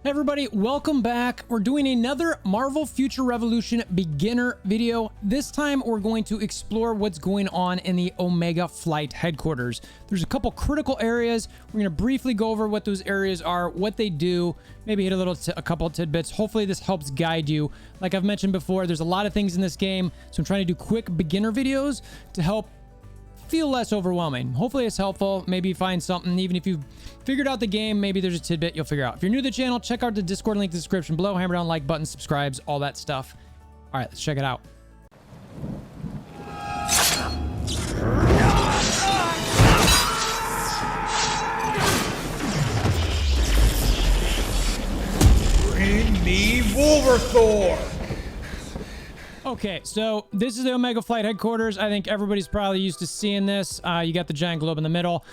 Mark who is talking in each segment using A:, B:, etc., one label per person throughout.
A: Hey everybody, welcome back. We're doing another Marvel Future Revolution beginner video. This time we're going to explore what's going on in the Omega Flight headquarters. There's a couple critical areas. We're going to briefly go over what those areas are, what they do, maybe hit a couple of tidbits. Hopefully this helps guide you. Like I've mentioned before, there's a lot of things in this game, so I'm trying to do quick beginner videos to help feel less overwhelming. Hopefully it's helpful. Maybe you find something, even if you've figured out the game, maybe there's a tidbit you'll figure out. If you're new to the channel, check out the Discord link in the description below. Hammer down like button, subscribes, all that stuff. All right, let's check it out.
B: Bring me WolverThor!
A: Okay, so this is the Omega Flight headquarters. I think everybody's probably used to seeing this. You got the giant globe in the middle.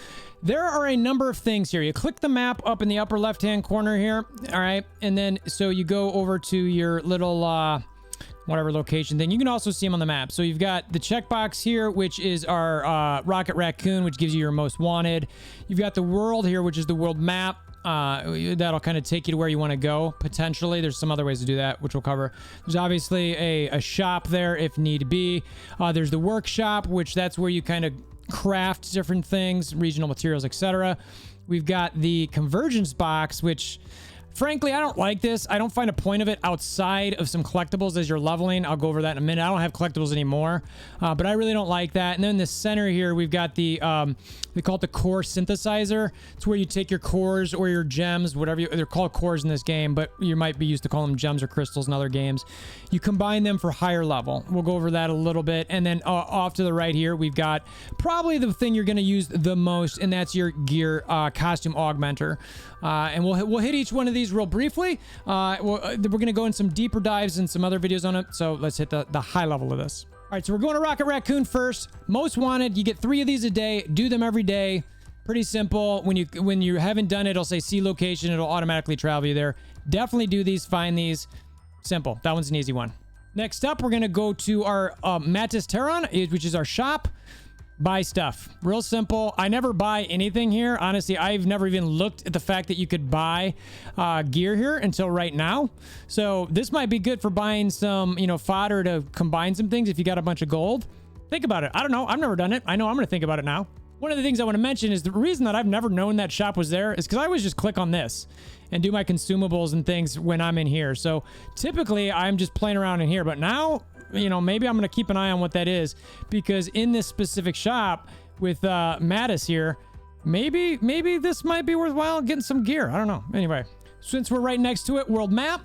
A: There are a number of things here. You click the map up in the upper left-hand corner here, all right? And then, so you go over to your little, whatever location thing. You can also see them on the map. So you've got the checkbox here, which is our Rocket Raccoon, which gives you your most wanted. You've got the world here, which is the world map. That'll kind of take you to where you want to go, potentially. There's some other ways to do that, which we'll cover. There's obviously a shop there if need be. There's the workshop, which that's where you kind of craft different things, regional materials, etc. We've got the Convergence Box, which frankly, I don't like this. I don't find a point of it outside of some collectibles as you're leveling. I'll go over that in a minute. I don't have collectibles anymore, but I really don't like that. And then in the center here, we've got the, they call it the core synthesizer. It's where you take your cores or your gems, whatever they're called cores in this game, but you might be used to call them gems or crystals in other games. You combine them for higher level. We'll go over that a little bit. And then off to the right here, we've got probably the thing you're going to use the most, and that's your gear costume augmenter. And we'll hit each one of these real briefly. We're going to go in some deeper dives and some other videos on it. So let's hit the high level of this. All right, so we're going to Rocket Raccoon first. Most wanted. You get 3 of these a day. Do them every day. Pretty simple. When you haven't done it, it'll say see location. It'll automatically travel you there. Definitely do these. Find these. Simple. That one's an easy one. Next up, we're going to go to our Mantis Terran, which is our shop. Buy stuff. Real simple. I never buy anything here. Honestly, I've never even looked at the fact that you could buy gear here until right now. So this might be good for buying some, fodder to combine some things if you got a bunch of gold. Think about it. I don't know. I've never done it. I know I'm going to think about it now. One of the things I want to mention is the reason that I've never known that shop was there is because I always just click on this and do my consumables and things when I'm in here. So typically I'm just playing around in here, but now, maybe I'm going to keep an eye on what that is, because in this specific shop with Mattis here, maybe this might be worthwhile getting some gear. I don't know. Anyway, since we're right next to it, world map.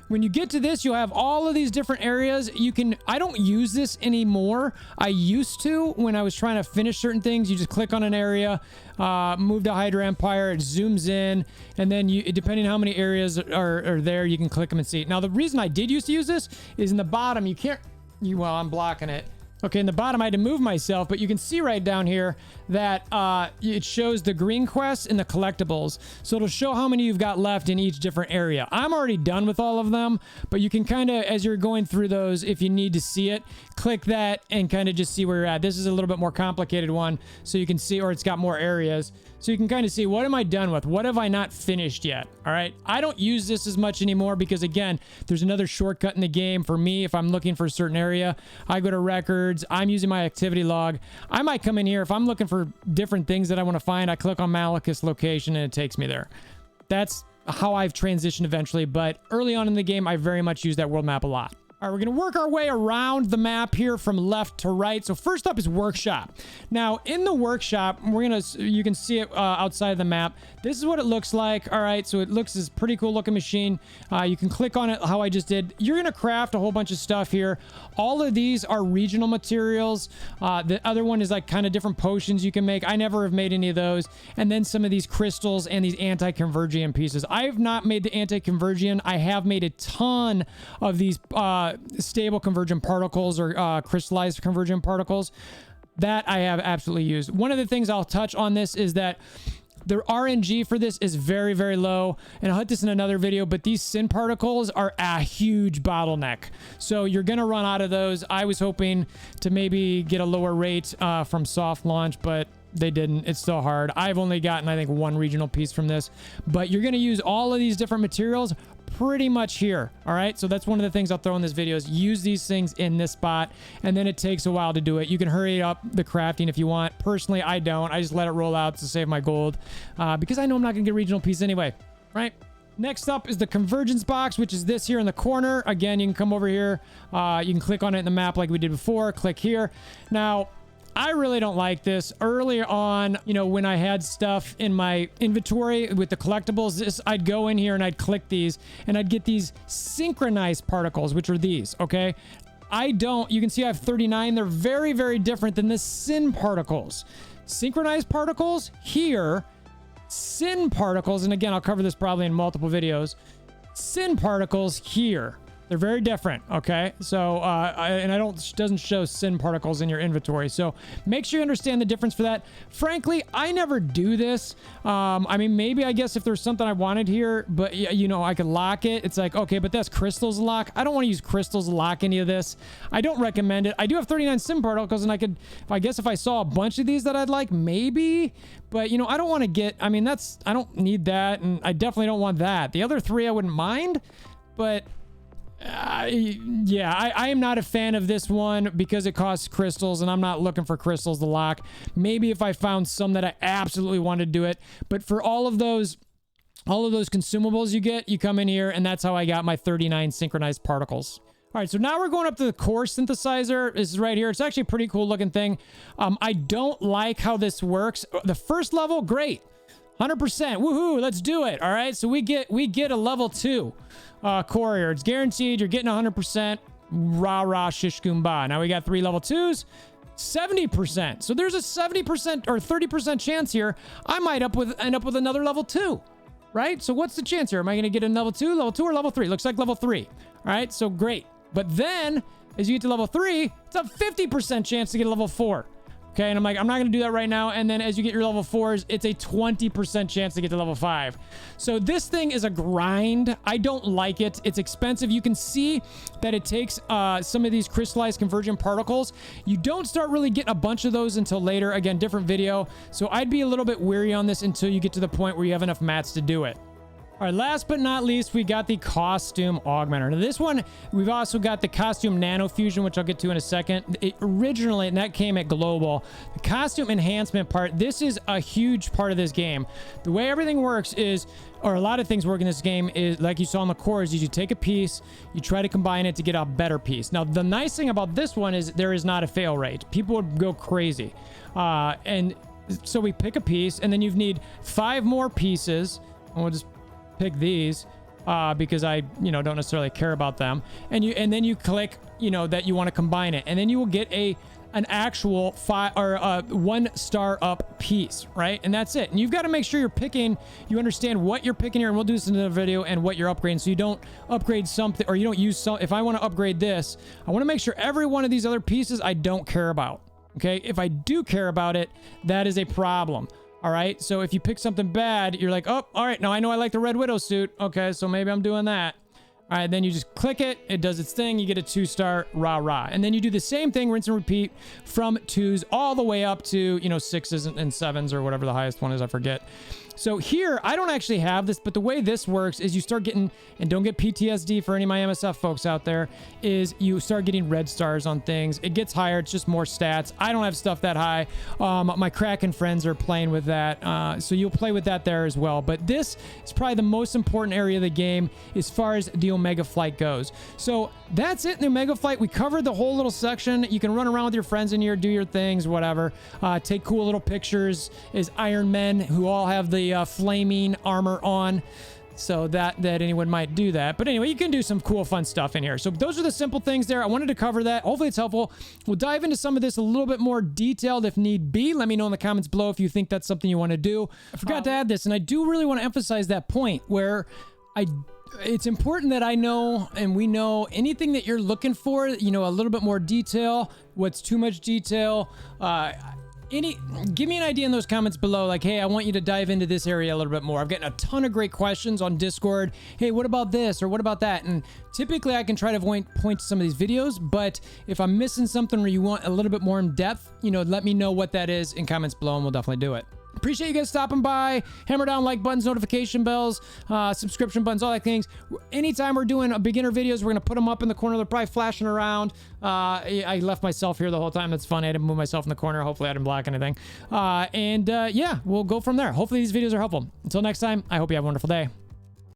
A: When you get to this, you'll have all of these different areas. I don't use this anymore. I used to when I was trying to finish certain things. You just click on an area, move to Hydra Empire, it zooms in, and then depending on how many areas are there, you can click them and see. Now, the reason I did used to use this is in the bottom, well, I'm blocking it. Okay, in the bottom, I had to move myself, but you can see right down here that it shows the green quests and the collectibles. So it'll show how many you've got left in each different area. I'm already done with all of them, but you can kind of, as you're going through those, if you need to see it, click that and kind of just see where you're at. This is a little bit more complicated one, so you can see, or it's got more areas. So you can kind of see, what am I done with? What have I not finished yet? All right. I don't use this as much anymore because, again, there's another shortcut in the game for me. If I'm looking for a certain area, I go to records. I'm using my activity log. I might come in here. If I'm looking for different things that I want to find, I click on Malekith's location and it takes me there. That's how I've transitioned eventually. But early on in the game, I very much use that world map a lot. All right, we're going to work our way around the map here from left to right. So first up is workshop. Now, in the workshop, you can see it outside of the map. This is what it looks like. All right, so it looks this pretty cool looking machine. You can click on it how I just did. You're going to craft a whole bunch of stuff here. All of these are regional materials. The other one is like kind of different potions you can make. I never have made any of those. And then some of these crystals and these anti-convergian pieces. I have not made the anti-convergian. I have made a ton of these stable convergent particles or crystallized convergent particles that I have absolutely used. One of the things I'll touch on this is that the RNG for this is very, very low, and I'll hit this in another video, but these syn particles are a huge bottleneck. So you're going to run out of those. I was hoping to maybe get a lower rate from soft launch, but they didn't. It's still hard. I've only gotten, I think, one regional piece from this, but you're going to use all of these different materials pretty much here. All right. So that's one of the things I'll throw in this video is use these things in this spot. And then it takes a while to do it. You can hurry up the crafting if you want. Personally, I don't. I just let it roll out to save my gold because I know I'm not going to get a regional piece anyway. Right. Next up is the Convergence Box, which is this here in the corner. Again, you can come over here. You can click on it in the map like we did before. Click here. Now, I really don't like this. Earlier on, you know, when I had stuff in my inventory with the collectibles, I'd go in here and I'd click these and I'd get these synchronized particles, which are these, okay? I don't. You can see I have 39. They're very, very different than the syn particles. Synchronized particles here, syn particles, and again, I'll cover this probably in multiple videos. Syn particles here. They're very different, okay? So, doesn't show syn particles in your inventory. So make sure you understand the difference for that. Frankly, I never do this. I mean, maybe I guess if there's something I wanted here, but you know, I could lock it. It's like, okay, but that's crystals to lock. I don't want to use crystals to lock any of this. I don't recommend it. I do have 39 syn particles, and I could, if I saw a bunch of these that I'd like, maybe, but you know, I don't want to get, I mean, I don't need that, and I definitely don't want that. The other three I wouldn't mind, but yeah, I am not a fan of this one because it costs crystals and I'm not looking for crystals to lock. Maybe if I found some that I absolutely wanted to do it, but for all of those consumables you get, you come in here and that's how I got my 39 synchronized particles. All right, so now we're going up to the core synthesizer. This is right here. It's actually a pretty cool looking thing. I don't like how this works. The first level, great. 100%. Woohoo, let's do it. All right, so we get a level 2 core here. It's guaranteed. You're getting 100%. Rah, rah, shish kumbah. Now we got 3 level 2s. 70%. So there's a 70% or 30% chance here I might end up with another level 2. Right? So what's the chance here? Am I going to get a level 2, or level 3? Looks like level 3. All right, so great. But then, as you get to level 3, it's a 50% chance to get a level 4. Okay, and I'm like, I'm not going to do that right now. And then as you get your level 4s, it's a 20% chance to get to level 5. So this thing is a grind. I don't like it. It's expensive. You can see that it takes some of these crystallized convergent particles. You don't start really getting a bunch of those until later. Again, different video. So I'd be a little bit weary on this until you get to the point where you have enough mats to do it. All right, last but not least, we got the costume augmenter. Now this one, we've also got the costume nano fusion, which I'll get to in a second. Originally, and that came at global, the costume enhancement part, this is a huge part of this game. The way everything works is, or a lot of things work in this game is, like you saw in the cores, is you take a piece, you try to combine it to get a better piece. Now, the nice thing about this one is there is not a fail rate. People would go crazy. And so we pick a piece, and then you need 5 more pieces, and we'll just pick these because I, don't necessarily care about them. And then you click, that you want to combine it, and then you will get an actual 1 star up piece, right? And that's it. And you've got to make sure you understand what you're picking here, and we'll do this in another video, and what you're upgrading, so you don't upgrade something, or you don't use some. If I want to upgrade this, I want to make sure every one of these other pieces I don't care about. Okay, if I do care about it, that is a problem. All right, so if you pick something bad, you're like, oh, all right, now I know I like the Red Widow suit. Okay, so maybe I'm doing that. All right, then you just click it. It does its thing. You get a 2-star, rah, rah. And then you do the same thing, rinse and repeat, from 2s all the way up to, 6s and 7s, or whatever the highest one is, I forget. So here, I don't actually have this, but the way this works is you start getting, and don't get PTSD for any of my MSF folks out there, is you start getting red stars on things. It gets higher. It's just more stats. I don't have stuff that high. My Kraken friends are playing with that. So you'll play with that there as well. But this is probably the most important area of the game as far as the Omega Flight goes. So that's it in the Omega Flight. We covered the whole little section. You can run around with your friends in here, do your things, whatever. Take cool little pictures as Iron Men who all have the flaming armor on, so that anyone might do that. But anyway, you can do some cool fun stuff in here. So those are the simple things there. I wanted to cover that. Hopefully it's helpful. We'll dive into some of this a little bit more detailed if need be. Let me know in the comments below if you think that's something you want to do. I forgot to add this, and I do really want to emphasize that point where it's important that I know, and we know, anything that you're looking for, a little bit more detail, what's too much detail, give me an idea in those comments below, like, hey, I want you to dive into this area a little bit more. I've gotten a ton of great questions on Discord. Hey, what about this or what about that? And typically I can try to point to some of these videos, but if I'm missing something or you want a little bit more in depth, you know, let me know what that is in comments below and we'll definitely do it. Appreciate you guys stopping by. Hammer down like buttons, notification bells, subscription buttons, all that things. Anytime we're doing beginner videos, we're going to put them up in the corner. They're probably flashing around. I left myself here the whole time. That's funny. I didn't move myself in the corner. Hopefully I didn't block anything. Yeah, we'll go from there. Hopefully these videos are helpful. Until next time, I hope you have a wonderful day.